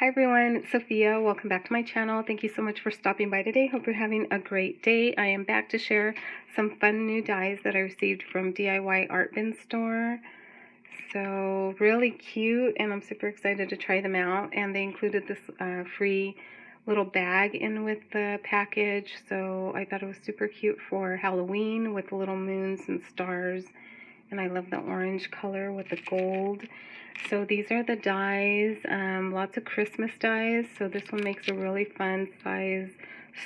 Hi everyone, it's Sophia. Welcome back to my channel. Thank you so much for stopping by today. Hope you're having a great day. I am back to share some fun new dies that I received from DIY Artbin Store. So really cute, and I'm super excited to try them out. And they included this free little bag in with the package. So I thought it was super cute for Halloween with little moons and stars. And I love the orange color with the gold. So these are the dies, lots of Christmas dies. So this one makes a really fun size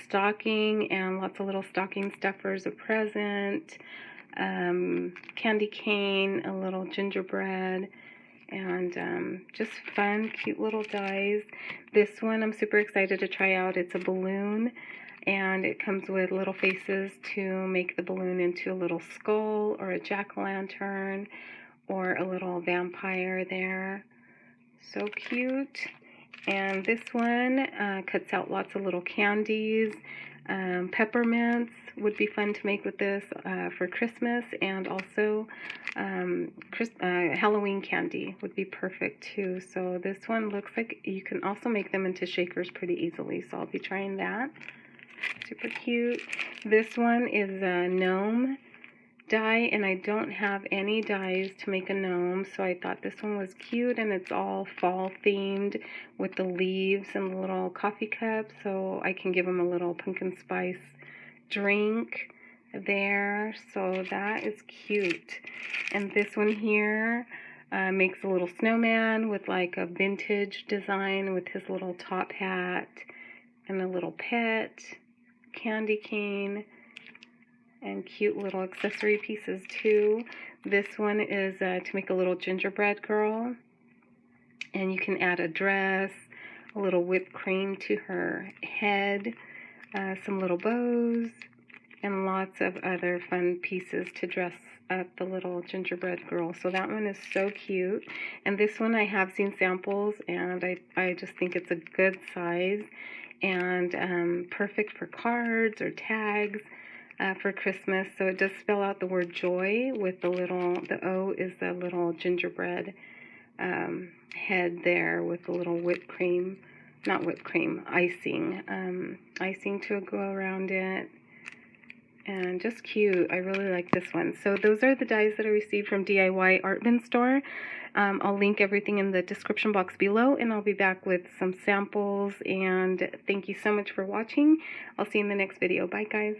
stocking and lots of little stocking stuffers, a present, candy cane, a little gingerbread, and just fun, cute little dies. This one I'm super excited to try out. It's a balloon, and it comes with little faces to make the balloon into a little skull or a jack-o'-lantern or a little vampire there. So cute. And this one cuts out lots of little candies. Peppermints would be fun to make with this for Christmas, and also Halloween candy would be perfect too. So this one looks like you can also make them into shakers pretty easily, so I'll be trying that. Super cute. This one is a gnome die, and I don't have any dies to make a gnome, so I thought this one was cute, and it's all fall themed with the leaves and the little coffee cup, so I can give them a little pumpkin spice drink there. So that is cute. And this one here makes a little snowman with like a vintage design with his little top hat and a little pet, candy cane, and cute little accessory pieces too. This one is to make a little gingerbread girl, and you can add a dress, a little whipped cream to her head, some little bows, and lots of other fun pieces to dress up the little gingerbread girl. So that one is so cute. And this one I have seen samples, and I just think it's a good size and perfect for cards or tags for Christmas. So it does spell out the word joy with the O is the little gingerbread head there with the little whipped cream, not whipped cream, icing to go around it. And just cute. I really like this one. So those are the dies that I received from DIY Artbin Store. I'll link everything in the description box below, and I'll be back with some samples. And thank you so much for watching. I'll see you in the next video. Bye, guys.